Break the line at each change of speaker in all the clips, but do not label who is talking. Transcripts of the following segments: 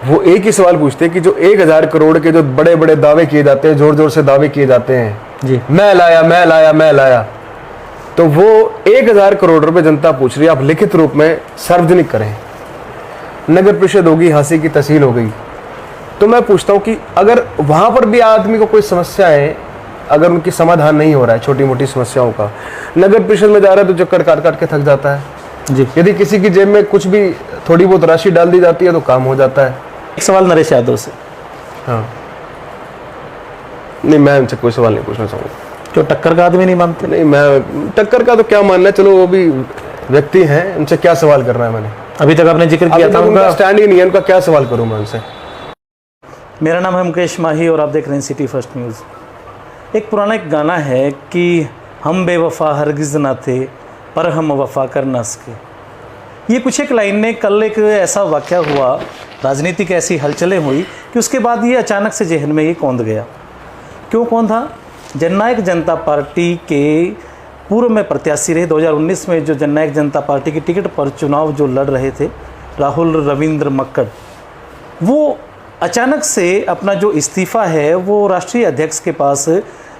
वो एक ही सवाल पूछते हैं कि जो 1000 करोड़ के जो बड़े बड़े दावे किए जाते हैं, जोर जोर से दावे किए जाते हैं
जी,
मैं लाया मैं लाया मैं लाया, तो वो 1000 करोड़ रुपए जनता पूछ रही है, आप लिखित रूप में सार्वजनिक करें। नगर परिषद होगी, हांसी की तहसील हो गई। तो मैं पूछता हूं कि अगर वहां पर भी आदमी को कोई समस्या है, अगर उनकी समाधान नहीं हो रहा है छोटी मोटी समस्याओं का, नगर परिषद में जा रहा है तो चक्कर काट काट के थक जाता है
जी।
यदि किसी की जेब में कुछ भी थोड़ी बहुत राशि डाल दी जाती है तो काम हो जाता है।
एक सवाल नरेश यादव से।
हाँ, नहीं मैं उनसे कोई सवाल नहीं पूछना चाहूँगा।
जो टक्कर का आदमी नहीं मानते?
नहीं, मैं टक्कर का तो क्या मानना है, चलो वो भी व्यक्ति हैं, उनसे क्या सवाल करना है मैंने।
अभी तक आपने जिक्र किया था
उनका स्टैंड ही नहीं है, उनका क्या सवाल करूँ मैं उनसे।
मेरा नाम है मुकेश माही और आप देख रहे हैं सिटी फर्स्ट न्यूज़। एक पुराना एक गाना है कि हम बेवफा हरगिज़ ना थे पर हम वफा कर न सके। ये कुछ एक लाइन ने कल एक ऐसा वाक़या हुआ, राजनीतिक ऐसी हलचलें हुई कि उसके बाद ये अचानक से जहन में ये कौंध गया। क्यों कौंधा? जननायक जनता पार्टी के पूर्व में प्रत्याशी रहे 2019 में, जो जननायक जनता पार्टी की टिकट पर चुनाव जो लड़ रहे थे, राहुल रविंद्र मक्कड़, वो अचानक से अपना जो इस्तीफ़ा है वो राष्ट्रीय अध्यक्ष के पास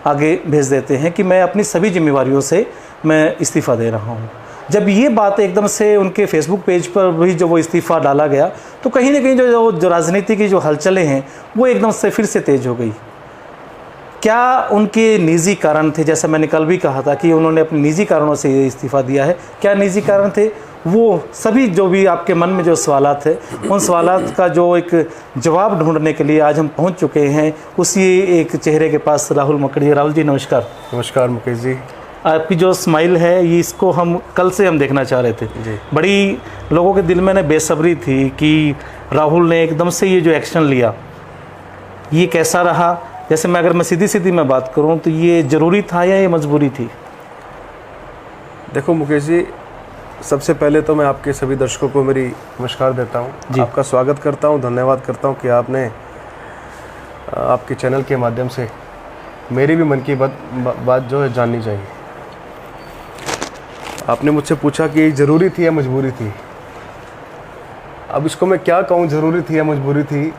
आगे भेज देते हैं कि मैं अपनी सभी जिम्मेवारियों से मैं इस्तीफ़ा दे रहा हूँ। जब ये बात एकदम से उनके फेसबुक पेज पर भी जो वो इस्तीफ़ा डाला गया तो कहीं ना कहीं जो राजनीति की जो हलचलें हैं वो एकदम से फिर से तेज़ हो गई। क्या उनके निजी कारण थे? जैसा मैंने कल भी कहा था कि उन्होंने अपने निजी कारणों से ये इस्तीफ़ा दिया है। क्या निजी कारण थे? वो सभी जो भी आपके मन में जो सवालात है, उन सवालात का जो एक जवाब ढूंढने के लिए आज हम पहुंच चुके हैं उसी एक चेहरे के पास, राहुल मक्कड़। राहुल जी नमस्कार।
नमस्कार मुकेश जी।
आपकी जो स्माइल है ये, इसको हम कल से हम देखना चाह रहे थे
जी।
बड़ी लोगों के दिल में ना बेसब्री थी कि राहुल ने एकदम से ये जो एक्शन लिया ये कैसा रहा। जैसे अगर मैं सीधी मैं बात करूं तो ये ज़रूरी था या ये मजबूरी थी?
देखो मुकेश जी, सबसे पहले तो मैं आपके सभी दर्शकों को मेरी नमस्कार देता हूं, आपका स्वागत करता हूं, धन्यवाद करता हूं कि आपने आपके चैनल के माध्यम से मेरी भी मन की बात जो है जाननी चाहिए। आपने मुझसे पूछा कि ज़रूरी थी या मजबूरी थी। अब इसको मैं क्या कहूँ, ज़रूरी थी या मजबूरी थी,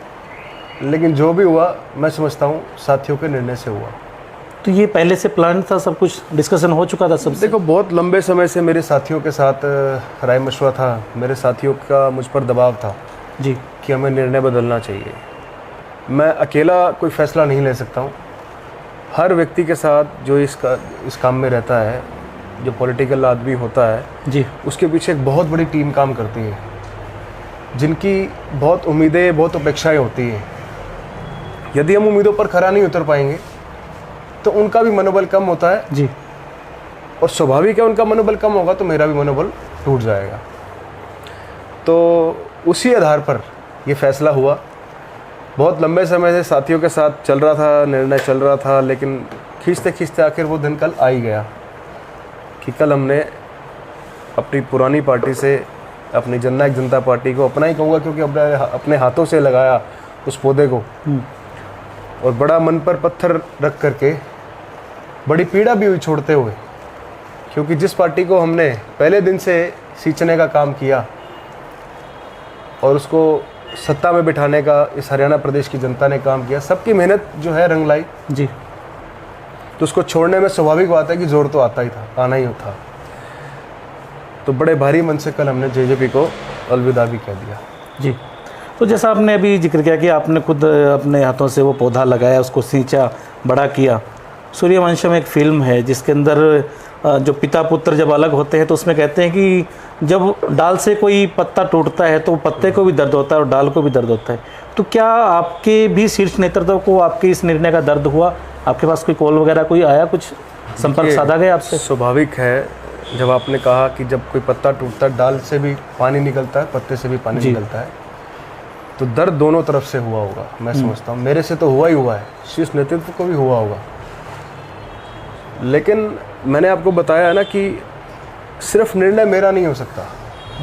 लेकिन जो भी हुआ मैं समझता हूँ साथियों के निर्णय से हुआ।
तो ये पहले से प्लान था, सब कुछ डिस्कशन हो चुका था सबसे?
देखो, बहुत लंबे समय से मेरे साथियों के साथ राय मशवरा था, मेरे साथियों का मुझ पर दबाव था
जी
कि हमें निर्णय बदलना चाहिए। मैं अकेला कोई फ़ैसला नहीं ले सकता हूँ। हर व्यक्ति के साथ जो इस काम में रहता है, जो पॉलिटिकल आदमी होता है
जी,
उसके पीछे एक बहुत बड़ी टीम काम करती है, जिनकी बहुत उम्मीदें, बहुत अपेक्षाएं होती हैं। यदि हम उम्मीदों पर खरा नहीं उतर पाएंगे तो उनका भी मनोबल कम होता है
जी,
और स्वाभाविक है उनका मनोबल कम होगा तो मेरा भी मनोबल टूट जाएगा। तो उसी आधार पर ये फैसला हुआ। बहुत लंबे समय से साथियों के साथ चल रहा था, निर्णय चल रहा था, लेकिन खींचते खींचते आखिर वो दिन कल आ ही गया कि कल हमने अपनी पुरानी पार्टी से, अपनी जननायक जनता पार्टी को, अपना ही कहूँगा क्योंकि अपने हाथों से लगाया उस पौधे को, और बड़ा मन पर पत्थर रख करके बड़ी पीड़ा भी हुई छोड़ते हुए, क्योंकि जिस पार्टी को हमने पहले दिन से सींचने का काम किया और उसको सत्ता में बिठाने का इस हरियाणा प्रदेश की जनता ने काम किया, सबकी मेहनत जो है रंग लाई
जी,
तो उसको छोड़ने में स्वाभाविक बात है कि जोर तो आता ही था, आना ही था। तो बड़े भारी मन से कल हमने जेजेपी को अलविदा भी कह दिया।
जी। तो जैसा आपने अभी जिक्र किया कि आपने खुद अपने हाथों से वो पौधा लगाया, उसको सींचा, बड़ा किया। सूर्यवंशम एक फ़िल्म है जिसके अंदर जो पिता पुत्र जब अलग होते हैं तो उसमें कहते हैं कि जब डाल से कोई पत्ता टूटता है तो पत्ते को भी दर्द होता है और डाल को भी दर्द होता है। तो क्या आपके भी शीर्ष नेतृत्व को आपके इस निर्णय का दर्द हुआ? आपके पास कोई कॉल वगैरह कोई आया, कुछ संपर्क साधा गया आपसे?
स्वाभाविक है, जब आपने कहा कि जब कोई पत्ता टूटता है डाल से भी पानी निकलता है, पत्ते से भी पानी निकलता है, तो दर्द दोनों तरफ से हुआ होगा। मैं समझता हूँ मेरे से तो हुआ ही हुआ है, शीर्ष नेतृत्व को भी हुआ होगा। लेकिन मैंने आपको बताया है ना कि सिर्फ निर्णय मेरा नहीं हो सकता,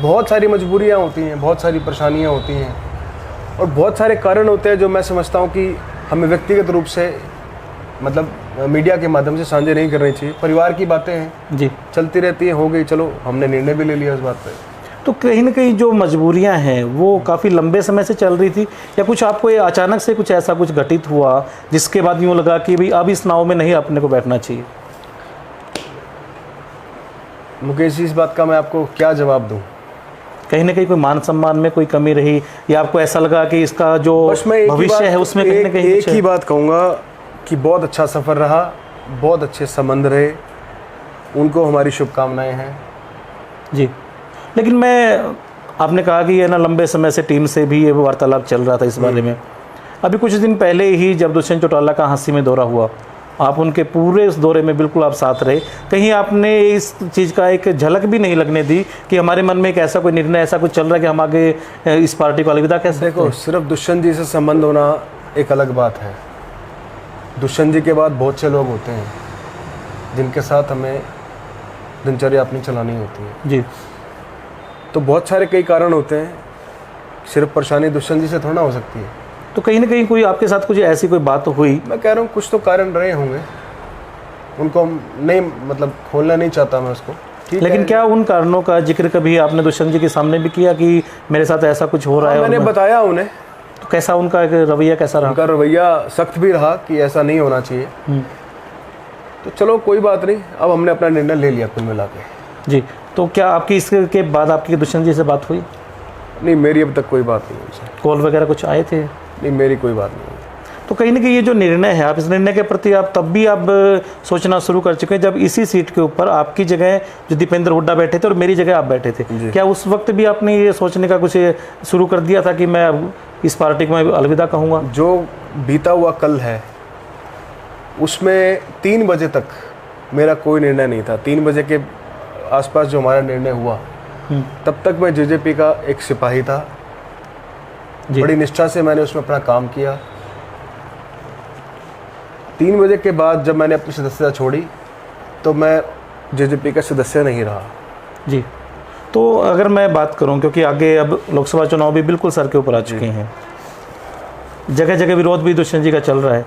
बहुत सारी मजबूरियाँ होती हैं, बहुत सारी परेशानियाँ होती हैं और बहुत सारे कारण होते हैं जो मैं समझता हूँ कि हमें व्यक्तिगत रूप से, मतलब मीडिया के माध्यम से साझा नहीं करनी चाहिए। परिवार की बातें हैं जी, चलती रहती है, हो गई, चलो हमने निर्णय भी ले लिया उस बात पे।
तो कहीं ना कहीं जो मजबूरियां हैं वो काफ़ी लंबे समय से चल रही थी, या कुछ आपको ये अचानक से कुछ ऐसा कुछ घटित हुआ जिसके बाद यूँ लगा कि भाई अब इस नाव में नहीं अपने को बैठना चाहिए?
मुकेश जी, इस बात का मैं आपको क्या जवाब दूं?
कहीं ना कहीं कोई मान सम्मान में कोई कमी रही, या आपको ऐसा लगा कि इसका जो
बस मैं
भविष्य है उसमें कहीं ना कहीं
एक ही बात कहूँगा कि बहुत अच्छा सफ़र रहा, बहुत अच्छे संबंध रहे, उनको हमारी शुभकामनाएं हैं
जी। लेकिन मैं, आपने कहा कि ये ना लंबे समय से टीम से भी ये वार्तालाप चल रहा था इस बारे में। अभी कुछ दिन पहले ही जब दुष्यंत चौटाला का हाँसी में दौरा हुआ, आप उनके पूरे इस दौरे में बिल्कुल आप साथ रहे, कहीं आपने इस चीज़ का एक झलक भी नहीं लगने दी कि हमारे मन में एक ऐसा कोई निर्णय, ऐसा कुछ चल रहा है कि हम आगे इस पार्टी को अलविदा कैसे?
देखो, सिर्फ दुष्यंत जी से संबंध होना एक अलग बात है। दुष्यंत जी के बाद बहुत से लोग होते हैं जिनके साथ हमें दिनचर्या अपनी चलानी होती है
जी।
तो बहुत सारे कई कारण होते हैं, सिर्फ परेशानी दुष्यंत जी से थोड़ा ना हो सकती है।
तो कहीं ना कहीं कोई आपके साथ कुछ ऐसी कोई बात हुई?
मैं कह रहा हूँ कुछ तो कारण रहे होंगे, उनको हम नहीं, मतलब खोलना नहीं चाहता मैं उसको, ठीक
लेकिन
है।
क्या उन कारणों का जिक्र कभी आपने दुष्यंत जी के सामने भी किया कि मेरे साथ ऐसा कुछ हो रहा है?
मैंने बताया उन्हें।
तो कैसा उनका एक रवैया कैसा रहा?
उनका रवैया सख्त भी रहा कि ऐसा नहीं होना चाहिए। तो चलो कोई बात नहीं, अब हमने अपना निर्णय ले लिया कुल मिला के।
जी। तो क्या आपकी इसके बाद आपकी दुष्यंत जी से बात हुई?
नहीं, मेरी अब तक कोई बात नहीं उनसे।
कॉल वगैरह कुछ आए थे?
नहीं, मेरी कोई बात नहीं।
तो कहीं ना कहीं ये जो निर्णय है, आप इस निर्णय के प्रति आप तब भी आप सोचना शुरू कर चुके हैं जब इसी सीट के ऊपर आपकी जगह जो दीपेंद्र हुड्डा बैठे थे और मेरी जगह आप बैठे थे। क्या उस वक्त भी आपने ये सोचने का कुछ शुरू कर दिया था कि मैं अब इस पार्टी को मैं अलविदा कहूँगा?
जो बीता हुआ कल है उसमें 3 बजे तक मेरा कोई निर्णय नहीं था। 3 बजे के आसपास जो हमारा निर्णय हुआ, तब तक मैं जेजेपी का एक सिपाही था। बड़ी निष्ठा से मैंने उसमें अपना काम किया। 3 बजे के बाद जब मैंने अपनी सदस्यता छोड़ी तो मैं जेजेपी का सदस्य नहीं रहा।
जी। तो अगर मैं बात करूं, क्योंकि आगे अब लोकसभा चुनाव भी बिल्कुल सर के ऊपर आ चुके हैं, जगह जगह विरोध भी दुष्यंत जी का चल रहा है,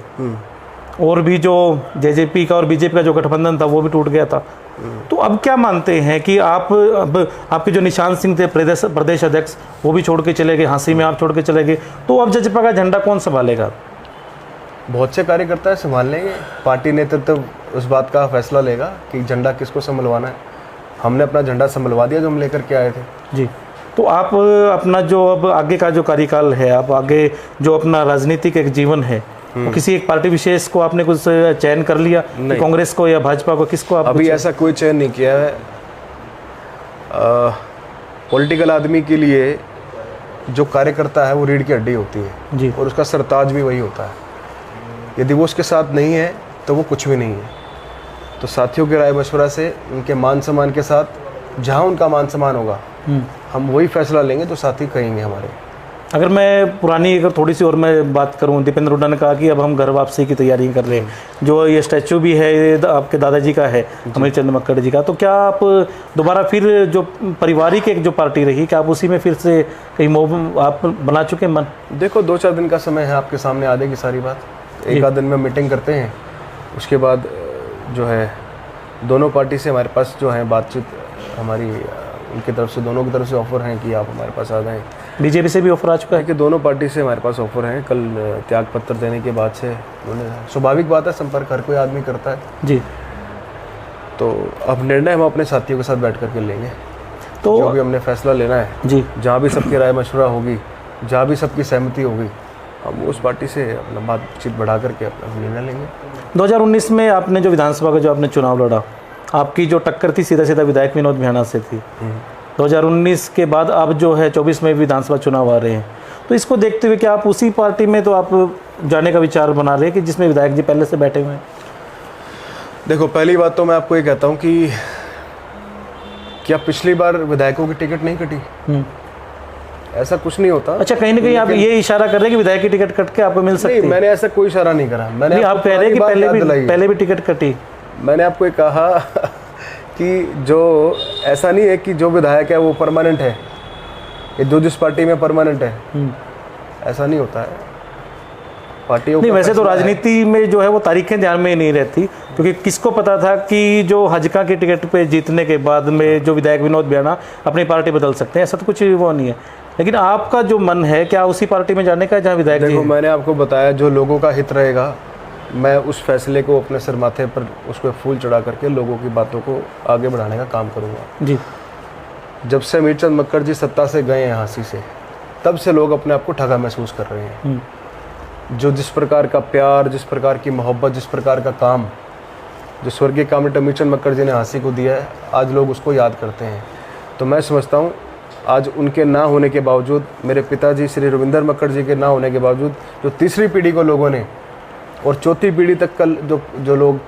और भी जो जेजेपी का और बीजेपी का जो गठबंधन था वो भी टूट गया था। तो अब क्या मानते हैं कि आप, अब आपके जो निशांत सिंह थे प्रदेश अध्यक्ष, वो भी छोड़ के चले गए, हाँसी में आप छोड़ के चले गए, तो अब जजपा का झंडा कौन संभालेगा?
बहुत से कार्यकर्ता संभाल लेंगे। पार्टी नेतृत्व उस बात का फैसला लेगा कि झंडा किसको संभलवाना है। हमने अपना झंडा संभलवा दिया जो हम लेकर के आए थे। जी।
तो आप अपना जो अब आगे का जो कार्यकाल है, आप आगे जो अपना राजनीतिक एक जीवन है, तो किसी एक पार्टी विशेष को आपने कुछ चयन कर लिया, कांग्रेस को या भाजपा को, किसको आप?
अभी ऐसा कोई चयन नहीं किया है। पॉलिटिकल आदमी के लिए जो कार्यकर्ता है वो रीढ़ की हड्डी होती है जी, और उसका सरताज भी वही होता है। यदि वो उसके साथ नहीं है तो वो कुछ भी नहीं है। तो साथियों के राय मशवरा से उनके मान सम्मान के साथ जहाँ उनका मान सम्मान होगा हम वही फैसला लेंगे जो साथी कहेंगे हमारे।
अगर मैं पुरानी, अगर थोड़ी सी और मैं बात करूं, दीपेंद्र हुड्डा ने कहा कि अब हम घर वापसी की तैयारी कर रहे हैं, जो ये स्टैचू भी है ये आपके दादाजी का है, अमीर चंद मक्कड़ जी का, तो क्या आप दोबारा फिर जो पारिवारिक एक जो पार्टी रही, क्या आप उसी में फिर से कहीं मोह आप बना चुके हैं मन?
देखो, 2-4 दिन का समय है, आपके सामने आ जाएगी सारी बात। एक आध दिन में मीटिंग करते हैं, उसके बाद जो है दोनों पार्टी से हमारे पास जो है बातचीत हमारी, उनकी तरफ से, दोनों की तरफ से ऑफ़र हैं कि आप हमारे पास आ जाएँ।
बीजेपी से भी ऑफर आ चुका है
कि दोनों पार्टी से हमारे पास ऑफ़र हैं। कल त्याग पत्र देने के बाद से उन्होंने, स्वाभाविक बात है, संपर्क हर कोई आदमी करता है जी। तो अब निर्णय हम अपने साथियों के साथ बैठ करके लेंगे। तो जो भी हमने फैसला लेना है जी, जहाँ भी सबकी राय मशवरा होगी, जहाँ भी सबकी सहमति होगी, हम उस पार्टी से अपना बातचीत बढ़ा करके अपना निर्णय लेंगे।
2019 में आपने जो विधानसभा का जो आपने चुनाव लड़ा, आपकी जो टक्कर थी सीधा सीधा विधायक विनोद भ्याणा से थी। 2019 के बाद अब जो है 24 में विधानसभा चुनाव आ रहे हैं, तो इसको देखते हुए क्या आप उसी पार्टी में तो आप जाने का विचार बना रहे हैं कि जिसमें विधायक जी पहले से बैठे हुए हैं?
देखो, पहली बात तो मैं आपको ये कहता हूँ कि क्या पिछली बार विधायकों की टिकट नहीं कटी? ऐसा कुछ नहीं होता।
अच्छा, कहीं ना कहीं आप ये इशारा कर रहे हैं कि विधायक की टिकट कट के आपको मिल सकती है?
नहीं, मैंने ऐसा कोई इशारा नहीं करा। मैंने
आप कह रहे हैं कि पहले भी टिकट कटी।
मैंने आपको ये कहा कि जो ऐसा नहीं है कि जो विधायक है वो परमानेंट है, ये जो जिस पार्टी में परमानेंट है, ऐसा नहीं होता है। पार्टियों
नहीं,
का
वैसे तो
फैसला है।
राजनीति में जो है वो तारीखें ध्यान में ही नहीं रहती, क्योंकि किसको पता था कि जो हजका की टिकट पे जीतने के बाद में जो विधायक विनोद बियाना अपनी पार्टी बदल सकते हैं, ऐसा तो कुछ वो नहीं है। लेकिन आपका जो मन है क्या उसी पार्टी में जाने का जहाँ विधायक जी
देखो,
हैं?
मैंने आपको बताया जो लोगों का हित रहेगा, मैं उस फैसले को अपने सर माथे पर उस पर फूल चढ़ा करके लोगों की बातों को आगे बढ़ाने का काम करूँगा।
जी।
जब से मीरचंद मक्कड़ जी सत्ता से गए हैं हाँसी से, तब से लोग अपने आप को ठगा महसूस कर रहे हैं। जो जिस प्रकार का प्यार, जिस प्रकार की मोहब्बत, जिस प्रकार का काम जो स्वर्गीय कॉमरेड मीरचंद मक्कड़ जी ने हाँसी को दिया है, आज लोग उसको याद करते हैं। तो मैं समझता हूँ आज उनके ना होने के बावजूद, मेरे पिताजी श्री रविंदर मक्कड़ जी के ना होने के बावजूद, जो तीसरी पीढ़ी को लोगों ने और चौथी पीढ़ी तक कल जो लोग,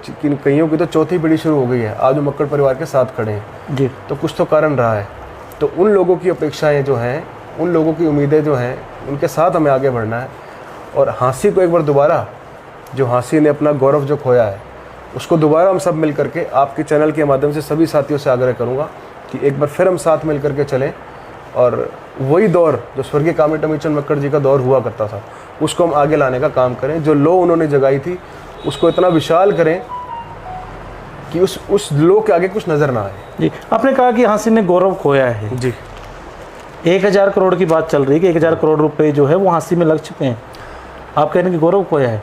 कईयों की तो चौथी पीढ़ी शुरू हो गई है, आज वो मक्कड़ परिवार के साथ खड़े हैं।
जी।
तो कुछ तो कारण रहा है। तो उन लोगों की अपेक्षाएं जो हैं, उन लोगों की उम्मीदें जो हैं, उनके साथ हमें आगे बढ़ना है। और हाँसी को एक बार दोबारा, जो हाँसी ने अपना गौरव जो खोया है, उसको दोबारा हम सब मिल करके, आपके चैनल के माध्यम से सभी साथियों से आग्रह करूँगा कि एक बार फिर हम साथ मिल करके चलें और वही दौर जो स्वर्गीय कॉमरेड मीरचंद मक्कड़ जी का दौर हुआ करता था, उसको हम आगे लाने का काम करें। जो लो उन्होंने जगाई थी, उसको इतना विशाल करें कि उस लो के आगे कुछ नज़र ना आए।
जी, आपने कहा कि हाँसी ने गौरव खोया है।
जी।
1000 करोड़ की बात चल रही है कि 1000 करोड़ रुपए जो है वो हाँसी में लग चुके हैं। आप कह रहे हैं कि गौरव खोया है।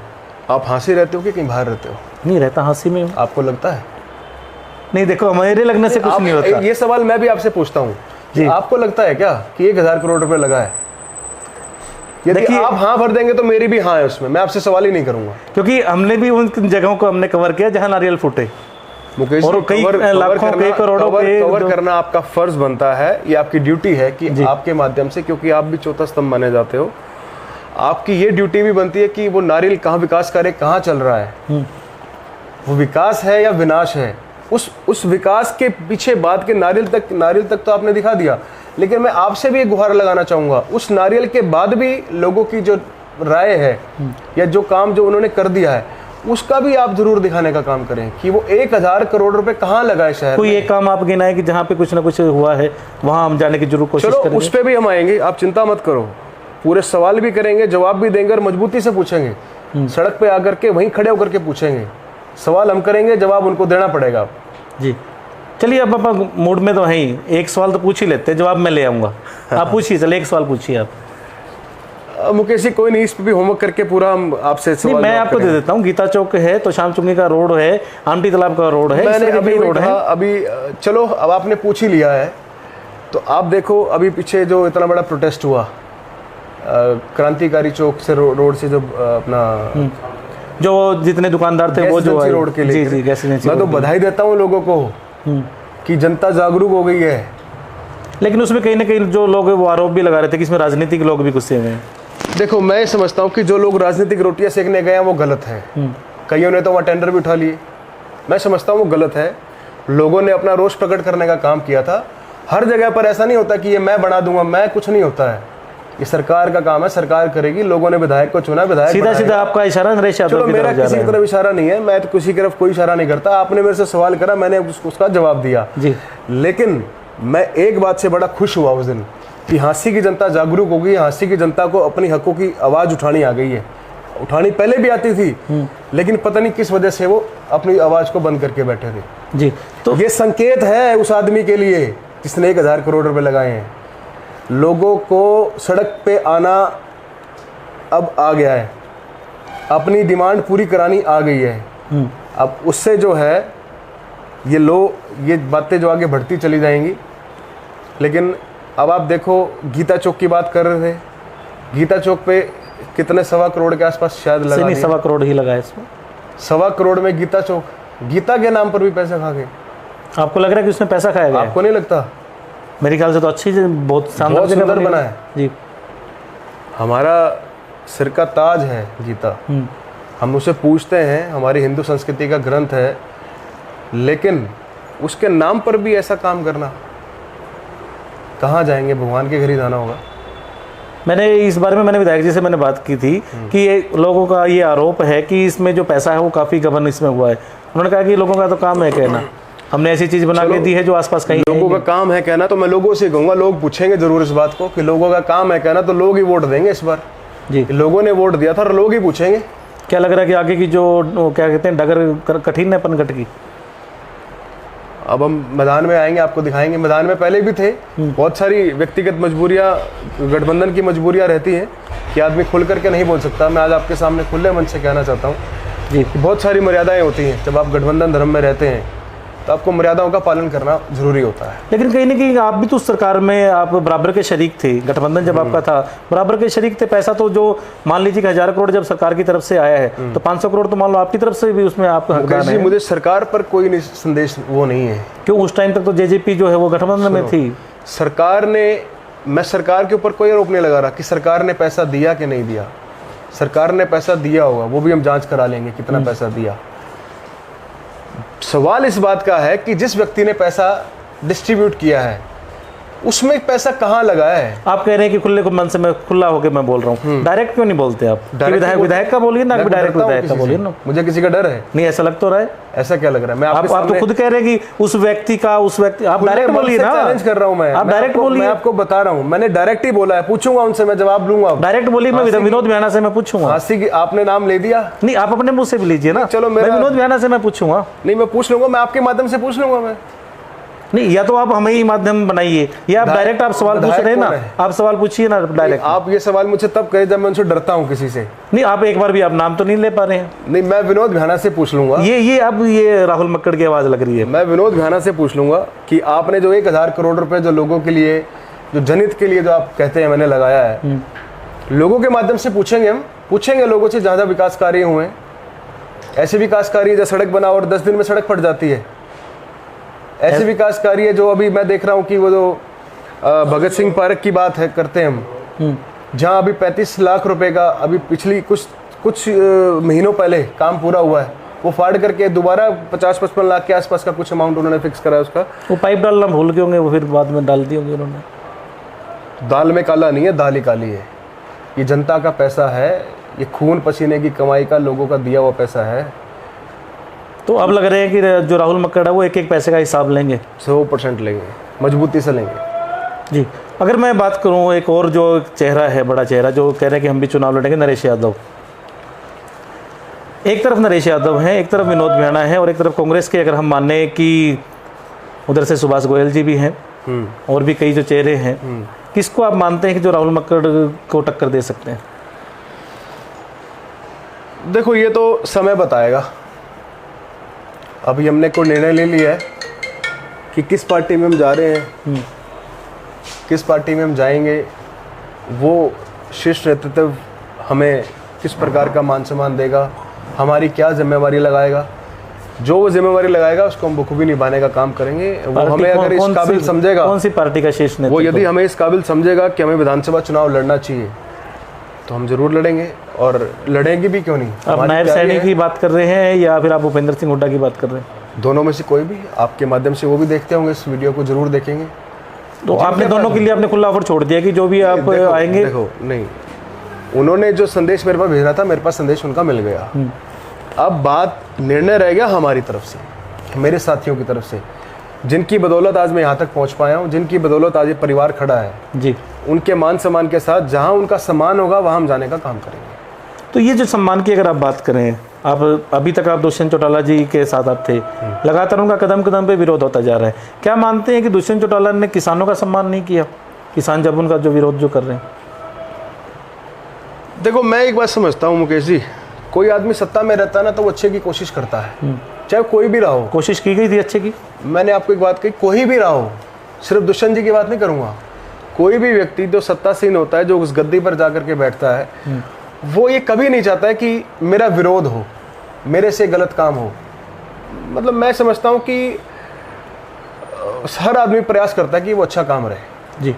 आप हाँसी रहते हो कि कहीं बाहर रहते हो?
नहीं रहता हाँसी में।
आपको लगता है?
नहीं, देखो हमारे लगने से कुछ नहीं होता।
ये सवाल मैं भी आपसे पूछता हूँ, आपको लगता है क्या कि 1000 करोड़ रुपए लगा है? यदि आप हाँ भर देंगे तो मेरी भी हाँ है उसमें, मैं आपसे सवाल ही नहीं करूंगा।
क्योंकि हमने भी उन जगहों को हमने कवर किया जहां नारियल फूटे।
मुकेश,
और कई लाखों कई करोड़ों
कवर करना आपका फर्ज बनता है, ये आपकी ड्यूटी है कि आपके माध्यम से, क्योंकि आप भी चौथा स्तंभ माने जाते हो, आपकी ये ड्यूटी भी बनती है कि वो नारियल कहाँ विकास कार्य कहाँ चल रहा है, वो विकास है या विनाश है, उस विकास के पीछे बात के नारियल तक तो आपने दिखा दिया। लेकिन मैं आपसे भी एक गुहार लगाना चाहूँगा, उस नारियल के बाद भी लोगों की जो राय है या जो काम जो उन्होंने कर दिया है, उसका भी आप जरूर दिखाने का काम करें कि वो 1000 करोड़ रुपए कहाँ लगा है शहर
कोई
में।
एक काम आप गिनाए कि जहाँ पे कुछ ना कुछ हुआ है, वहाँ हम जाने की जरूर कोशिश करेंगे।
चलो उस पर भी हम आएंगे, आप चिंता मत करो, पूरे सवाल भी करेंगे, जवाब भी देंगे और मजबूती से पूछेंगे। सड़क पे आकर के वहीं खड़े होकर के पूछेंगे, सवाल हम करेंगे, जवाब उनको देना पड़ेगा।
जी चलिए, अब आप मूड में तो हैं ही, एक सवाल तो पूछ ही लेते हैं, जवाब मैं ले आऊँगा। आप पूछिए, चलिए एक सवाल पूछिए आप।
मुकेश जी कोई नहीं, इस पर भी होमवर्क करके पूरा हम आपसे सवाल
मैं आपको दे देता हूँ। गीता चौक है तो शाम चुंगी का रोड है, आमटी तालाब का रोड है,
मैंने अभी
रोड है
अभी। चलो अब आपने पूछ ही लिया है तो आप देखो, अभी पीछे जो इतना बड़ा प्रोटेस्ट हुआ क्रांतिकारी चौक से रोड से, जो अपना
जो जितने दुकानदार थे वो जो
रोड के लिए,
जी गैस एजेंसी,
मैं तो बधाई देता हूँ लोगों को कि जनता जागरूक हो गई है।
लेकिन उसमें कहीं ना कहीं जो लोग वो आरोप भी लगा रहे थे कि इसमें राजनीतिक लोग भी गुस्से में हैं।
देखो मैं समझता हूँ कि जो लोग राजनीतिक रोटियां सेकने गए हैं वो गलत है। कईयों ने तो वहाँ टेंडर भी उठा लिए, मैं समझता हूँ वो गलत है। लोगों ने अपना रोष प्रकट करने का काम किया था। हर जगह पर ऐसा नहीं होता कि ये मैं बना दूंगा, मैं कुछ नहीं होता है, ये सरकार का काम है, सरकार करेगी। लोगों ने विधायक को चुना, विधायक
सीधा सीधा आपका इशारा नरेश यादव
चलो मेरा किसी की तरफ इशारा नहीं है, मैं तो किसी की तरफ कोई इशारा नहीं करता। आपने मेरे से सवाल करा, मैंने उसका जवाब दिया
जी।
लेकिन मैं एक बात से बड़ा खुश हुआ उस दिन कि हाँसी की जनता जागरूक हो गई। हाँसी की जनता को अपनी हकों की आवाज़ उठानी आ गई है। उठानी पहले भी आती थी लेकिन पता नहीं किस वजह से वो अपनी आवाज़ को बंद करके बैठे थे।
जी, तो
ये संकेत है उस आदमी के लिए जिसने 1000 करोड़ रुपए लगाए हैं। लोगों को सड़क पे आना अब आ गया है, अपनी डिमांड पूरी करानी आ गई है। अब उससे जो है ये बातें जो आगे बढ़ती चली जाएंगी। लेकिन अब आप देखो, गीता चौक की बात कर रहे थे, गीता चौक पे कितने 1.25 करोड़ के आसपास शायद लगा,
नहीं 1.25 करोड़ ही लगा इसमें।
1.25 करोड़ में गीता चौक, गीता के नाम पर भी पैसा खा गए।
आपको लग रहा है कि उसमें पैसा खाया गया?
आपको नहीं लगता?
मेरे ख्याल से तो अच्छी, बहुत शानदार जगह
सुंदर बना है
जी।
हमारा सिर का ताज है गीता, हम उसे पूछते हैं, हमारी हिंदू संस्कृति का ग्रंथ है, लेकिन उसके नाम पर भी ऐसा काम करना, कहाँ जाएंगे? भगवान के घर ही जाना होगा।
मैंने इस बारे में विधायक जी से बात की थी कि ये लोगों का ये आरोप है कि इसमें जो पैसा है वो काफ़ी गबन इसमें हुआ है। उन्होंने कहा कि लोगों का तो काम है कहना, हमने ऐसी चीज़ बना के दी है जो आसपास कहीं
लोगों का काम है कहना, तो मैं लोगों से कहूँगा, लोग पूछेंगे जरूर इस बात को कि लोगों का काम है कहना, तो लोग ही वोट देंगे इस बार।
जी।
लोगों ने वोट दिया था और लोग ही पूछेंगे।
क्या लग रहा है कि आगे की जो क्या कहते हैं डगर कठिन है पनघट की?
अब हम मैदान में आएंगे, आपको दिखाएंगे। मैदान में पहले भी थे, बहुत सारी व्यक्तिगत मजबूरियां, गठबंधन की मजबूरियां रहती हैं कि आदमी खुल करके नहीं बोल सकता। मैं आज आपके सामने खुले मन से कहना चाहता हूँ
जी।
कि बहुत सारी मर्यादाएं होती हैं। जब आप गठबंधन धर्म में रहते हैं तो आपको मर्यादाओं का पालन करना जरूरी होता है।
लेकिन कहीं ना कहीं आप भी तो उस सरकार में आप बराबर के शरीक थे। गठबंधन जब आपका था बराबर के शरीक थे। पैसा तो जो मान लीजिए कि 1000 करोड़ जब सरकार की तरफ से आया है तो 500 करोड़ तो मान लो आपकी तरफ से भी उसमें आपका हकदार है।
मुझे सरकार पर कोई संदेश वो नहीं है।
क्यों? उस टाइम तक तो जेजेपी जो है वो गठबंधन में थी।
सरकार ने, मैं सरकार के ऊपर कोई आरोप नहीं लगा रहा कि सरकार ने पैसा दिया कि नहीं दिया। सरकार ने पैसा दिया होगा, वो भी हम जांच करा लेंगे कितना पैसा दिया। सवाल इस बात का है कि जिस व्यक्ति ने पैसा डिस्ट्रीब्यूट किया है उसमें पैसा कहाँ लगाया है।
आप कह रहे हैं कि खुले मन से मैं खुला होकर मैं बोल रहा हूँ, डायरेक्ट क्यों नहीं बोलते आप? विधायक का बोलिए ना, डायरेक्ट विधायक का बोलिए ना।
मुझे किसी का डर है?
नहीं, ऐसा लग तो रहा है।
ऐसा क्या लग रहा है? मैं
आप तो खुद कह रहे हैं कि उस व्यक्ति आप डायरेक्ट बोलिए ना।
चैलेंज कर रहा हूं मैं।
आप डायरेक्ट बोलिए।
मैं आपको बता रहा हूं, मैंने डायरेक्ट ही बोला है। पूछूंगा उनसे, मैं जवाब लूंगा।
डायरेक्ट बोलिए। मैं विनोद विहाना से मैं पूछूंगा।
हासी की आपने नाम ले दिया?
नहीं, आप अपने मुंह से भी लीजिए ना।
चलो,
मैं विनोद विहाना से मैं पूछूंगा।
नहीं, मैं पूछ लूंगा, मैं आपके माध्यम से पूछ लूंगा। मैं
नहीं, या तो आप हमें ही माध्यम बनाइए या आप डायरेक्ट आप सवाल पूछ रहे हैं ना, आप सवाल पूछिए ना डायरेक्ट।
आप ये सवाल मुझसे तब करें जब मैं उनसे डरता हूं किसी से।
नहीं, आप एक बार भी आप नाम तो नहीं ले पा रहे हैं।
नहीं, मैं विनोद विहाना से पूछ लूंगा।
ये राहुल मक्कड़ की आवाज लग रही है।
मैं विनोद विहाना से पूछ लूंगा कि आपने जो 1000 करोड़ रुपए जो लोगों के लिए, जो जनहित के लिए जो आप कहते हैं मैंने लगाया है, लोगों के माध्यम से पूछेंगे। हम पूछेंगे लोगों से ज्यादा विकास कार्य हुए, ऐसे विकास कार्य जो सड़क बना और 10 दिन में सड़क फट जाती है, ऐसे विकास कार्य जो अभी मैं देख रहा हूँ कि वो जो भगत सिंह पार्क की बात है करते हैं हम, जहाँ अभी 35 लाख रुपए का अभी पिछली कुछ महीनों पहले काम पूरा हुआ है, वो फाड़ करके दोबारा 50-55 लाख के आसपास का कुछ अमाउंट उन्होंने फिक्स करा है उसका।
वो पाइप डालना भूल गए होंगे, वो फिर बाद में डाल दिए होंगे उन्होंने।
दाल में काला नहीं है, दाल ही काली है। ये जनता का पैसा है, ये खून पसीने की कमाई का, लोगों का दिया हुआ पैसा है।
तो अब लग रहे हैं कि जो राहुल मक्कड़ है वो एक एक पैसे का हिसाब लेंगे।
100% लेंगे, मजबूती से लेंगे
जी। अगर मैं बात करूं एक और जो चेहरा है, बड़ा चेहरा, जो कह रहे हैं कि हम भी चुनाव लड़ेंगे, नरेश यादव। एक तरफ नरेश यादव हैं, एक तरफ विनोद विहाना है, और एक तरफ कांग्रेस के अगर हम माने कि उधर से सुभाष गोयल जी भी हैं और भी कई जो चेहरे हैं, किसको आप मानते हैं कि जो राहुल मक्कड़ को टक्कर दे सकते हैं?
देखो, ये तो समय बताएगा। अभी हमने कोई निर्णय ले लिया है कि किस पार्टी में हम जा रहे हैं, किस पार्टी में हम जाएंगे, वो शीर्ष नेतृत्व हमें किस प्रकार का मान सम्मान देगा, हमारी क्या जिम्मेवारी लगाएगा। जो वो जिम्मेवारी लगाएगा उसको हम बखूबी निभाने का काम करेंगे। वो हमें अगर इस काबिल समझेगा,
कौन सी पार्टी का शीर्ष नेतृत्व,
वो यदि हमें इस काबिल समझेगा कि हमें विधानसभा चुनाव लड़ना चाहिए तो हम जरूर लड़ेंगे, और लड़ेंगे भी, क्यों नहीं।
आप नायब सैनी की बात कर रहे हैं या फिर आप भूपेंद्र सिंह हुड्डा की बात कर रहे हैं?
दोनों में से कोई भी, आपके माध्यम से वो भी देखते होंगे, इस वीडियो को जरूर देखेंगे।
तो आपने दोनों के लिए आपने खुला ऑफर छोड़ दिया कि जो भी आप आएंगे।
देखो, नहीं, उन्होंने जो संदेश मेरे पास भेजना था, मेरे पास संदेश उनका मिल गया। अब बात, निर्णय रह गया हमारी तरफ से, मेरे साथियों की तरफ से, जिनकी बदौलत आज मैं यहाँ तक पहुँच पाया हूँ, जिनकी बदौलत आज ये परिवार खड़ा है
जी।
उनके मान सम्मान के साथ जहाँ उनका सम्मान होगा वहाँ हम जाने का काम करेंगे।
तो ये जो सम्मान की अगर आप बात करें, आप अभी तक आप दुष्यंत चौटाला जी के साथ आप थे, लगातार उनका कदम कदम पे विरोध होता जा रहा है। क्या मानते हैं कि दुष्यंत चौटाला ने किसानों का सम्मान नहीं किया? किसान जब उनका जो विरोध जो कर रहे हैं।
देखो, मैं एक बात समझता हूँ मुकेश जी, कोई आदमी सत्ता में रहता है ना तो वो अच्छे की कोशिश करता है, चाहे कोई भी रहा हो।
कोशिश की गई थी अच्छे की।
मैंने आपको एक बात कही, कोई भी रहा हो, सिर्फ दुष्यंत जी की बात नहीं करूँगा, कोई भी व्यक्ति जो सत्तासीन होता है, जो उस गद्दी पर जाकर के बैठता है, वो ये कभी नहीं चाहता है कि मेरा विरोध हो, मेरे से गलत काम हो। मतलब मैं समझता हूँ कि हर आदमी प्रयास करता है कि वो अच्छा काम रहे
जी,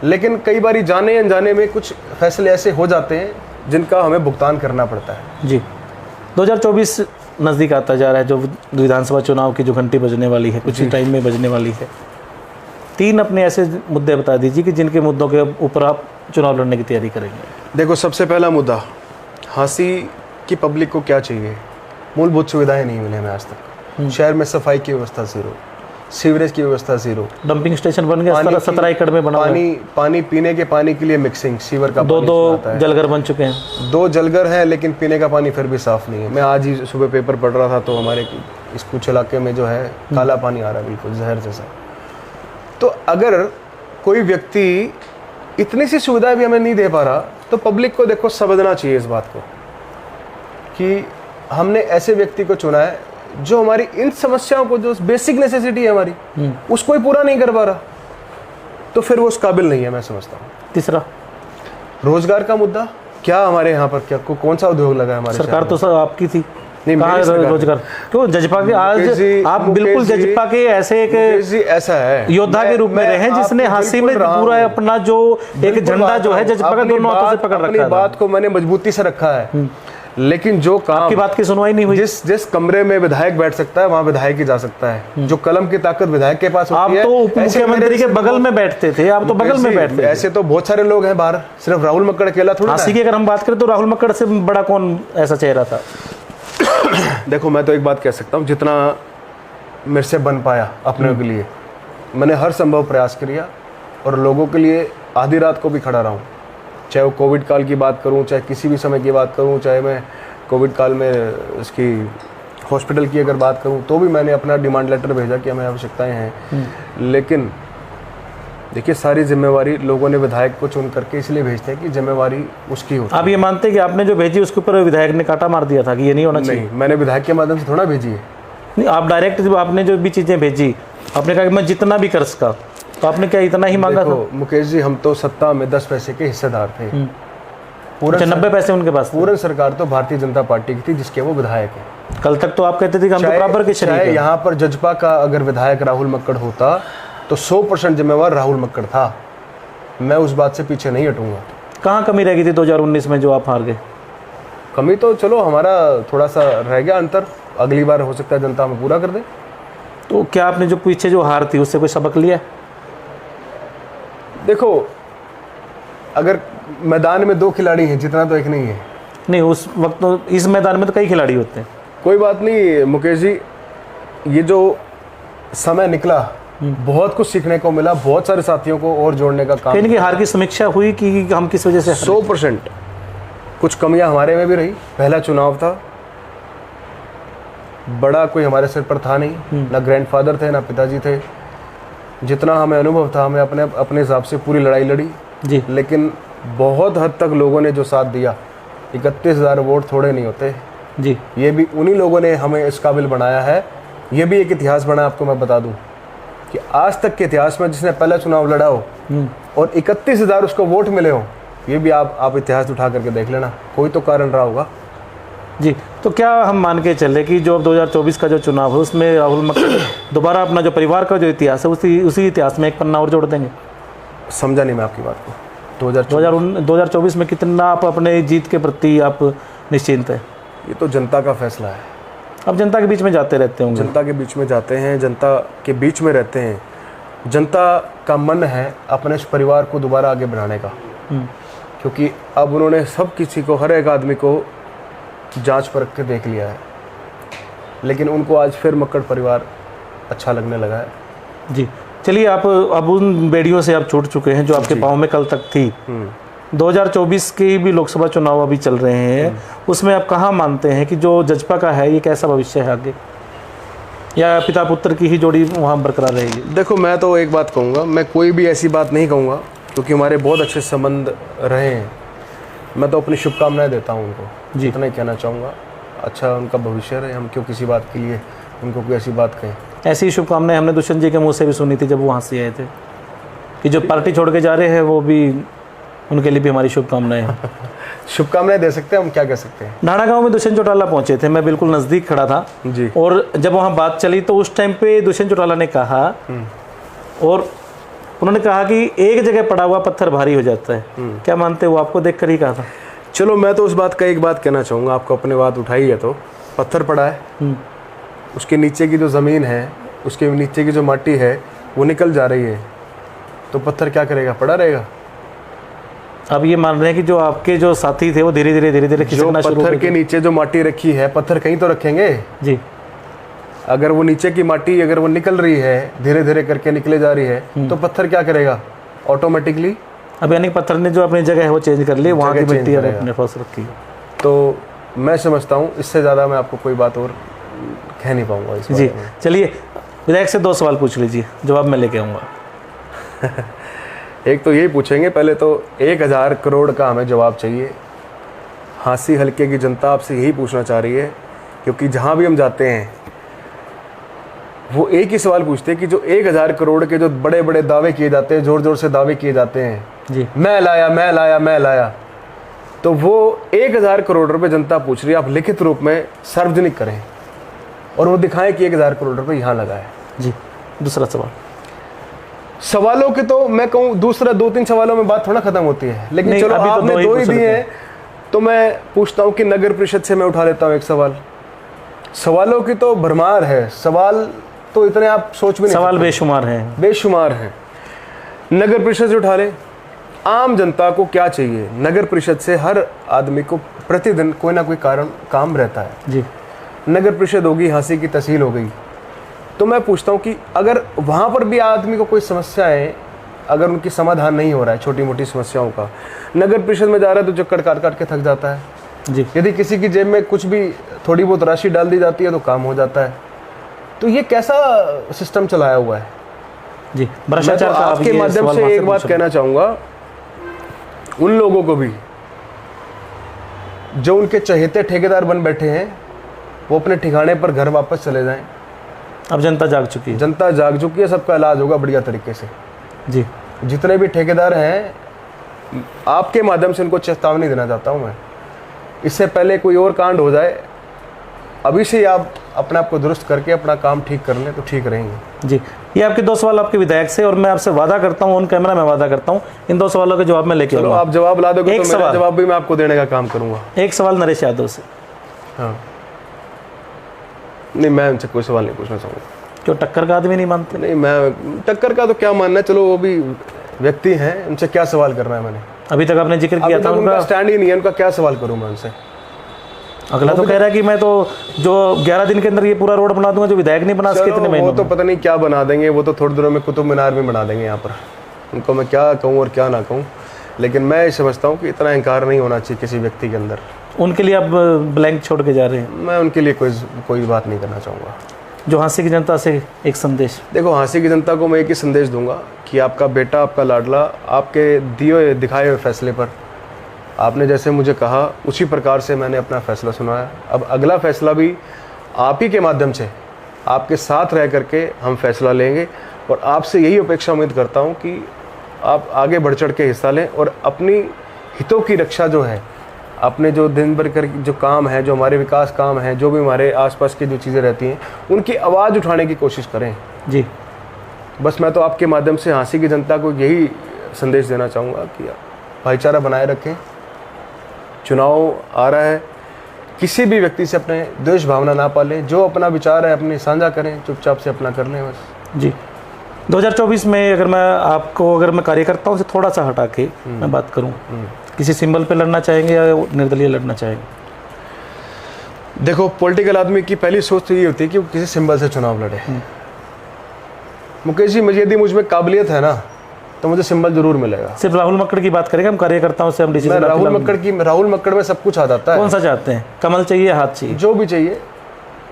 लेकिन कई बार जाने अनजाने में कुछ फैसले ऐसे हो जाते हैं जिनका हमें भुगतान करना पड़ता है।
जी। 2024 नज़दीक आता जा रहा है, जो विधानसभा चुनाव की जो घंटी बजने वाली है, कुछ ही टाइम में बजने वाली है। 3 अपने ऐसे मुद्दे बता दीजिए कि जिनके मुद्दों के ऊपर आप चुनाव लड़ने की तैयारी करेंगे।
देखो, सबसे पहला मुद्दा, हांसी की पब्लिक को क्या चाहिए? मूलभूत सुविधाएं नहीं मिले हमें आज तक। शहर में सफाई की व्यवस्था ज़ीरो, सीवरेज की व्यवस्था जीरो,
डंपिंग स्टेशन बन गया 17 एकड़ में बना हुआ है।
पानी पीने के पानी के लिए मिक्सिंग सीवर का
दो जलघर बन चुके हैं।
2 जलघर हैं, लेकिन पीने का पानी फिर भी साफ नहीं है। मैं आज ही सुबह पेपर पढ़ रहा था तो हमारे इस कुछ इलाके में जो है काला पानी आ रहा है, बिल्कुल जहर जैसा। तो अगर कोई व्यक्ति इतनी सी सुविधाएं भी हमें नहीं दे पा रहा, तो पब्लिक को देखो समझना चाहिए इस बात को कि हमने ऐसे व्यक्ति को चुना है जो हमारी इन समस्याओं को, जो बेसिक नेसेसिटी है हमारी, उसको ही पूरा नहीं कर पा रहा, तो फिर वो उस काबिल नहीं है, मैं समझता हूँ।
तीसरा,
रोजगार का मुद्दा, क्या हमारे यहाँ पर क्या कौन सा उद्योग लगा है हमारे?
सरकार तो सर आपकी थी,
नहीं,
कहाँ रोजगार? क्यों जजपा के आज आप बिल्कुल जजपा के ऐसे एक
ऐसा है
योद्धा के रूप में रहे हैं जिसने हांसी में पूरा अपना जो एक झंडा जो है जजपा का दोनों हाथों से पकड़ रखा है।
अपनी बात को मैंने मजबूती से रखा है, लेकिन जो काम
आपकी बात की सुनवाई नहीं हुई।
जिस कमरे में विधायक बैठ सकता है वहाँ विधायक ही जा सकता है। जो कलम की ताकत विधायक के पास
आप
होती है।
तो उप मुख्यमंत्री के बगल में बैठते थे, आप तो बगल में बैठते थे।
ऐसे तो बहुत सारे लोग हैं बाहर, सिर्फ राहुल मक्कड़ अकेला थोड़ा।
हांसी की अगर हम बात करें तो राहुल मक्कड़ से बड़ा कौन ऐसा चेहरा था?
देखो, मैं तो एक बात कह सकता हूँ, जितना मेरे से बन पाया अपने के लिए, मैंने हर संभव प्रयास किया और लोगों के लिए आधी रात को भी खड़ा रहा हूँ। चाहे वो कोविड काल की बात करूँ, चाहे किसी भी समय की बात करूँ, चाहे मैं कोविड काल में इसकी हॉस्पिटल की अगर बात करूँ, तो भी मैंने अपना डिमांड लेटर भेजा कि हमें आवश्यकताएं हैं। लेकिन देखिए, सारी जिम्मेवारी लोगों ने विधायक को चुन करके इसलिए भेजते हैं कि जिम्मेवारी उसकी होती है।
आप ये मानते हैं कि आपने जो भेजी उसके ऊपर विधायक ने कांटा मार दिया था कि ये नहीं होना चाहिए?
नहीं, मैंने विधायक के माध्यम से थोड़ा भेजी है।
नहीं, आप डायरेक्ट जब आपने जो भी चीज़ें भेजी, आपने कहा कि मैं जितना भी कर सका, तो आपने क्या इतना ही मांगा था?
मुकेश जी, हम तो सत्ता में 10 पैसे के हिस्सेदार थे।
पूरा 90 पैसे उनके पास?
पूर्ण सरकार तो भारतीय जनता पार्टी की थी, जिसके वो विधायक है।
कल तक तो आप कहते थे कि हम तो बराबर के शरीक हैं।
यहाँ पर जजपा का अगर विधायक राहुल मक्कड़ होता तो 100% जिम्मेवार राहुल मक्कड़ था। मैं उस बात से पीछे नहीं हटूंगा।
कहाँ कमी रह गई थी 2019 में जो आप हार गए?
कमी तो चलो हमारा थोड़ा सा रह गया अंतर, अगली बार हो सकता है जनता हमें पूरा कर दे।
तो क्या आपने जो पीछे जो हार थी उससे कोई सबक लिया?
देखो, अगर मैदान में 2 खिलाड़ी हैं, जितना तो एक नहीं है।
नहीं, उस वक्त तो इस मैदान में तो कई खिलाड़ी होते हैं।
कोई बात नहीं मुकेश जी, ये जो समय निकला, बहुत कुछ सीखने को मिला, बहुत सारे साथियों को और जोड़ने का काम।
कहीं हार की समीक्षा हुई कि हम किस वजह से?
100% कुछ कमियां हमारे में भी रही। पहला चुनाव था, बड़ा कोई हमारे सिर पर था नहीं, ना ग्रैंडफादर थे ना पिताजी थे। जितना हमें अनुभव था, हमें अपने हिसाब से पूरी लड़ाई लड़ी
जी।
लेकिन बहुत हद तक लोगों ने जो साथ दिया, 31,000 वोट थोड़े नहीं होते
जी।
ये भी उन्हीं लोगों ने हमें इस काबिल बनाया है। ये भी एक इतिहास बना, आपको मैं बता दूं कि आज तक के इतिहास में जिसने पहला चुनाव लड़ा हो और 31,000 उसको वोट मिले हो, ये भी आप इतिहास उठा करके देख लेना, कोई तो कारण रहा होगा।
जी, तो क्या हम मान के चले कि जो 2024 का जो चुनाव है उसमें राहुल मक्कड़ दोबारा अपना जो परिवार का जो इतिहास है उसी इतिहास में एक पन्ना और जोड़ देंगे?
समझा नहीं मैं आपकी बात को।
2024 में कितना आप अपने जीत के प्रति आप निश्चिंत है?
ये तो जनता का फैसला है।
अब जनता के बीच में जाते रहते होंगे।
जनता के बीच में जाते हैं, जनता के बीच में रहते हैं। जनता का मन है अपने इस परिवार को दोबारा आगे बढ़ाने का, क्योंकि अब उन्होंने सब किसी को, हर एक आदमी को जांच परख के देख लिया है, लेकिन उनको आज फिर मक्कड़ परिवार अच्छा लगने लगा है।
जी, चलिए, आप अब उन बेड़ियों से आप छूट चुके हैं जो आपके पाँव में कल तक थी। 2024 के भी लोकसभा चुनाव अभी चल रहे हैं, उसमें आप कहाँ मानते हैं कि जो जजपा का है ये कैसा भविष्य है आगे, या पिता पुत्र की ही जोड़ी वहाँ बरकरार रहेगी?
देखो, मैं तो एक बात कहूँगा, मैं कोई भी ऐसी बात नहीं कहूँगा, क्योंकि हमारे बहुत अच्छे संबंध रहे हैं। मैं तो अपनी शुभकामनाएं देता हूँ उनको,
जी।
इतना ही कहना चाहूँगा। अच्छा उनका भविष्य रहे, हम क्यों किसी बात के लिए उनको कोई ऐसी बात कहें।
ऐसी शुभकामनाएं हमने दुष्यंत जी के मुँह से भी सुनी थी जब वो वहाँ से आए थे, कि जो पार्टी छोड़ के जा रहे हैं वो भी, उनके लिए भी हमारी शुभकामनाएं हैं।
शुभकामनाएं दे सकते हैं, हम क्या कह सकते हैं।
ढाणा गांव में दुष्यंत चौटाला पहुंचे थे, मैं बिल्कुल नज़दीक खड़ा था
जी।
और जब वहाँ बात चली तो उस टाइम पे दुष्यंत चौटाला ने कहा, और उन्होंने कहा कि एक जगह पड़ा हुआ पत्थर भारी हो जाता है। क्या मानते हो? आपको देख कर ही कहा था।
चलो, मैं तो उस बात का एक बात कहना चाहूँगा, आपको अपने बात उठाई है तो पत्थर पड़ा है, उसके नीचे की जो ज़मीन है, उसके नीचे की जो माटी है वो निकल जा रही है, तो पत्थर क्या करेगा, पड़ा रहेगा।
अब ये मान रहे हैं कि जो आपके जो साथी थे वो धीरे धीरे
जो
खिसकना शुरू हो
पत्थर
गए
के नीचे जो माटी रखी है, पत्थर कहीं तो रखेंगे
जी।
अगर वो नीचे की माटी अगर वो निकल रही है, धीरे धीरे करके निकले जा रही है, तो पत्थर क्या करेगा ऑटोमेटिकली?
अब यानी पत्थर ने जो अपनी जगह है वो चेंज कर ली, वहाँ की
जगह
मिट्टी
change
अब
करेगा।
अपने पास रखी है।
तो मैं समझता हूँ इससे ज़्यादा मैं आपको कोई बात और कह नहीं पाऊँगा इस
जी,
बारे में।
चलिए विधायक से 2 सवाल पूछ लीजिए, जवाब मैं लेके आऊँगा।
एक तो यही पूछेंगे, पहले तो 1000 करोड़ का हमें जवाब चाहिए। हाँसी हल्के की जनता आपसे यही पूछना चाह रही है, क्योंकि जहाँ भी हम जाते हैं वो एक ही सवाल पूछते हैं कि जो 1000 करोड़ के जो बड़े बड़े दावे किए जाते हैं, ज़ोर ज़ोर से दावे किए जाते हैं,
जी,
मैं लाया मैं लाया मैं लाया, तो वो 1000 करोड़ रुपए जनता पूछ रही है, आप लिखित रूप में सार्वजनिक करें और वो दिखाएं कि 1000 करोड़ रुपए यहाँ लगा है।
जी। दूसरा सवाल,
सवालों के तो मैं कहूँ दूसरा 2-3 सवालों में बात थोड़ा खत्म होती है, लेकिन
नहीं,
चलो
अभी तो
आपने
दो ही
2 ही
पूछ
दिए
रहे
हैं, तो मैं पूछता हूँ कि नगर परिषद से मैं उठा लेता हूँ एक सवाल। सवालों की तो भरमार है, सवाल तो इतने आप सोच भी नहीं
सवाल
सकते।
बेशुमार हैं।
बेशुमार हैं। नगर परिषद से उठा ले, आम जनता को क्या चाहिए? नगर परिषद से हर आदमी को प्रतिदिन कोई ना कोई काम रहता है।
जी,
नगर परिषद होगी, हाँसी की तहसील हो गई, तो मैं पूछता हूँ कि अगर वहाँ पर भी आदमी को कोई समस्या है, अगर उनकी समाधान नहीं हो रहा है छोटी मोटी समस्याओं का, नगर परिषद में जा रहा है तो चक्कर काट काट के थक जाता है।
जी,
यदि किसी की जेब में कुछ भी थोड़ी बहुत राशि डाल दी जाती है तो काम हो जाता है। तो ये कैसा सिस्टम चलाया हुआ है?
जी।
मैं तो
भ्रष्टाचार का आप
आपके
ये
माध्यम
सवाल
से
वहाँ
एक बात
पूछो।
कहना चाहूँगा उन लोगों को भी जो उनके चहेते ठेकेदार बन बैठे हैं, वो अपने ठिकाने पर घर वापस चले जाएं।
अब जनता जाग चुकी है।
जनता जाग चुकी है, सबका इलाज होगा बढ़िया तरीके से।
जी,
जितने भी ठेकेदार हैं, आपके माध्यम से उनको चेतावनी देना चाहता हूं मैं, इससे पहले कोई और कांड हो जाए, अभी से आप अपने आप को दुरुस्त करके अपना काम ठीक कर लें तो ठीक रहेंगे।
जी। ये आपके 2 सवाल आपके विधायक से, और मैं आपसे वादा करता हूँ, ऑन कैमरा में वादा करता हूँ, इन 2 सवालों के जवाब मैं लेके
चलो
आऊँगा।
आप जवाब ला दोगे
एक
तो मेरा
सवाल।
जवाब भी मैं आपको देने का काम करूंगा।
एक सवाल नरेश यादव से,
हाँ, नहीं मैं उनसे कोई सवाल नहीं पूछना चाहूँगा।
जो टक्कर का आदमी नहीं मानते।
नहीं, मैं टक्कर का तो क्या मानना है, चलो वो भी व्यक्ति हैं, उनसे क्या सवाल करना है मैंने?
अभी तक आपने जिक्र
अभी
किया था
तक उनका
उनका,
स्टैंड ही नहीं है, उनका क्या सवाल करूँ मैं उनसे?
अगला तो कह रहा है कि मैं तो जो 11 दिन के अंदर ये पूरा रोड बना दूंगा, जो विधायक नहीं बना सके इतने
चलो,
महीनों
वो तो
में।
पता नहीं क्या बना देंगे, वो तो थोड़ी देर में कुतुब मीनार भी बना देंगे यहाँ पर। उनको मैं क्या कहूँ और क्या ना कहूँ, लेकिन मैं ये समझता हूँ कि इतना अहंकार नहीं होना चाहिए किसी व्यक्ति के अंदर।
उनके लिए आप ब्लैंक छोड़ के जा रहे हैं।
मैं उनके लिए कोई बात नहीं करना चाहूँगा।
जो हाँसी की जनता से एक संदेश।
देखो, हाँसी की जनता को मैं एक ही संदेश दूंगा कि आपका बेटा, आपका लाडला, आपके दिखाए हुए फैसले पर, आपने जैसे मुझे कहा उसी प्रकार से मैंने अपना फैसला सुनाया। अब अगला फैसला भी आप ही के माध्यम से, आपके साथ रह करके हम फैसला लेंगे, और आपसे यही अपेक्षा उम्मीद करता हूं कि आप आगे बढ़ चढ़ के हिस्सा लें और अपनी हितों की रक्षा जो है, अपने जो दिन भर कर जो काम है, जो हमारे विकास काम है, जो भी हमारे आसपास की जो चीज़ें रहती हैं, उनकी आवाज़ उठाने की कोशिश करें।
जी,
बस मैं तो आपके माध्यम से हाँसी की जनता को यही संदेश देना चाहूँगा कि भाईचारा बनाए रखें। चुनाव आ रहा है, किसी भी व्यक्ति से अपने द्वेष भावना ना पालें, जो अपना विचार है अपने साझा करें, चुपचाप से अपना कर लें बस।
जी। 2024 में अगर मैं कार्यकर्ताओं से थोड़ा सा हटा के मैं बात करूं, किसी सिंबल पे लड़ना चाहेंगे या निर्दलीय लड़ना चाहेंगे?
देखो, पॉलिटिकल आदमी की पहली सोच तो ये होती है कि वो किसी सिंबल से चुनाव लड़े। मुकेश जी, यदि मुझ में काबिलियत है ना तो मुझे सिंबल जरूर मिलेगा।
सिर्फ राहुल मक्कड़ की बात करेंगे हम कार्यकर्ताओं से, हम डिसीजन।
राहुल मक्कड़ में सब कुछ आ जाता है।
कौन सा चाहते हैं? कमल चाहिए, हाथ चाहिए,
जो भी चाहिए,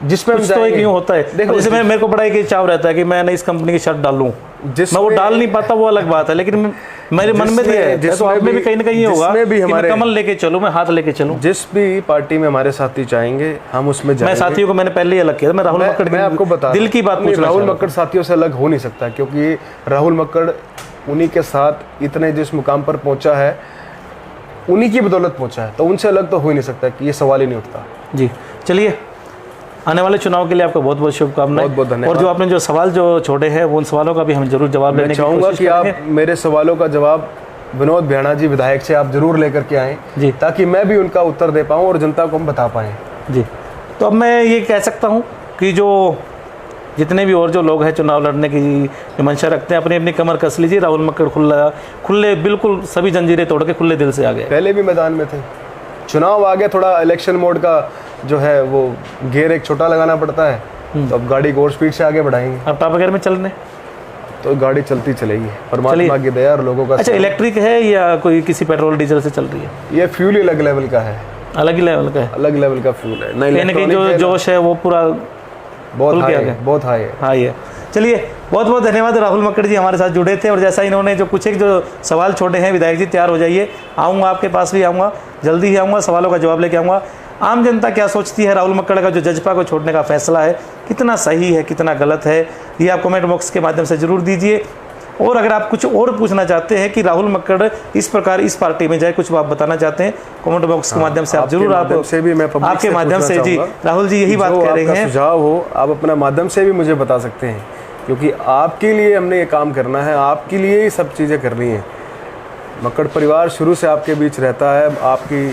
जिसमें
कुछ तो एक यूं होता है।
देखो,
जैसे मेरे को बड़ा एक चाव रहता है कि मैं इस कंपनी की शर्ट डालूं, मैं वो डाल नहीं पाता, वो अलग बात है, लेकिन मेरे मन में है, तो आप में भी कहीं ना कहीं होगा कि मैं कमल लेके चलूं, मैं हाथ लेके चलूं।
जिस भी पार्टी में हमारे साथी चाहेंगे हम उसमें जाएंगे।
मैं साथियों को मैंने पहले ही अलग किया था, मैं राहुल मक्कड़
मैं आपको बता
दिल की बात पूछ रहा हूं।
राहुल मक्कड़ साथियों से अलग हो नहीं सकता, क्योंकि राहुल मक्कड़ उन्हीं के साथ इतने जिस मुकाम पर पहुंचा है, उन्हीं की बदौलत पहुंचा है, तो उनसे अलग तो हो ही नहीं सकता, कि ये सवाल ही नहीं उठता।
जी, चलिए, आने वाले चुनाव के लिए आपको बहुत बहुत शुभकामनाएं।
बहुत बहुत धन्यवाद।
और जो आपने जो सवाल जो छोड़े हैं, वो उन सवालों का भी हम जरूर जवाब लेने की
चाहूँगा
कोशिश
कि आप
करेंगे।
मेरे सवालों का जवाब विनोद भैणा जी विधायक से आप जरूर लेकर के आएँ
जी,
ताकि मैं भी उनका उत्तर दे पाऊँ और जनता को हम बता पाएँ।
जी। तो अब मैं ये कह सकता हूँ कि जो जितने भी और जो लोग हैं चुनाव लड़ने की मंशा रखते हैं, अपनी अपनी कमर कस लीजिए। राहुल मक्कड़ खुले बिल्कुल सभी जंजीरें तोड़ के खुले दिल से आ गए।
पहले भी मैदान में थे, चुनाव आ गया, थोड़ा इलेक्शन मोड का जो है वो गेयर एक छोटा लगाना पड़ता है, तो अब गाड़ी को और स्पीड से आगे बढ़ाएंगे,
अब टॉप गियर में चलने,
तो गाड़ी चलती चलेगी, परमात्मा की दया और लोगों का।
अच्छा, इलेक्ट्रिक है या कोई किसी पेट्रोल डीजल से चल रही है?
ये फ्यूल ही अलग लेवल का है,
अलग ही लेवल का है,
अलग लेवल का फ्यूल है। नहीं,
यानी कि जो जोश है वो पूरा
बहुत हाई
है,
है, बहुत हाई है।
हाँ ये। चलिए, बहुत बहुत धन्यवाद। राहुल मक्कड़ जी हमारे साथ जुड़े थे, और जैसा इन्होंने जो कुछ एक जो सवाल छोड़े हैं, विधायक जी तैयार हो जाइए, आऊँगा आपके पास भी आऊँगा, जल्दी ही आऊँगा, सवालों का जवाब लेके आऊँगा। आम जनता क्या सोचती है, राहुल मक्कड़ का जो जजपा को छोड़ने का फैसला है, कितना सही है, कितना गलत है, ये आप कमेंट बॉक्स के माध्यम से ज़रूर दीजिए। और अगर आप कुछ और पूछना चाहते हैं कि राहुल मक्कड़ इस प्रकार इस पार्टी में जाए, कुछ आप बताना चाहते हैं, कमेंट बॉक्स के माध्यम से आप जरूर, आप
से भी मैं पब्लिक
आपके
से
माध्यम से जी,
चाहूंगा।
राहुल जी यही बात कह रहे हैं,
सुझाव हो आप अपना माध्यम से भी मुझे बता सकते हैं, क्योंकि आपके लिए हमने ये काम करना है, आपके लिए ही सब चीज़ें करनी है। मक्कड़ परिवार शुरू से आपके बीच रहता है, आपकी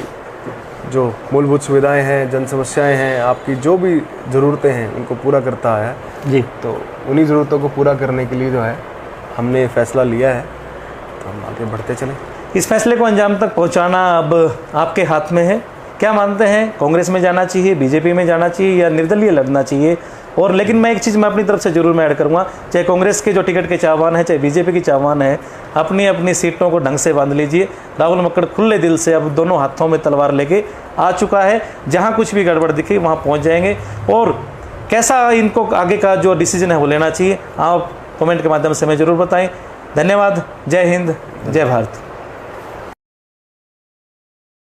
जो मूलभूत सुविधाएं हैं, जन समस्याएं हैं, आपकी जो भी ज़रूरतें हैं उनको पूरा करता है
जी।
तो उन्हीं ज़रूरतों को पूरा करने के लिए जो है हमने फैसला लिया है, तो हम आगे बढ़ते चलें।
इस फैसले को अंजाम तक पहुंचाना अब आपके हाथ में है। क्या मानते हैं, कांग्रेस में जाना चाहिए, बीजेपी में जाना चाहिए, या निर्दलीय लड़ना चाहिए? और लेकिन मैं एक चीज़ मैं अपनी तरफ से जरूर मैं ऐड करूँगा, चाहे कांग्रेस के जो टिकट के चाहवान है, चाहे बीजेपी की चाहवान है, अपनी अपनी सीटों को ढंग से बांध लीजिए। राहुल मक्कड़ खुले दिल से अब दोनों हाथों में तलवार लेके आ चुका है, जहाँ कुछ भी गड़बड़ दिखे वहाँ पहुँच जाएंगे। और कैसा इनको आगे का जो डिसीजन है वो लेना चाहिए, आप कमेंट के माध्यम से हमें ज़रूर बताएं। धन्यवाद। जय हिंद, जय भारत।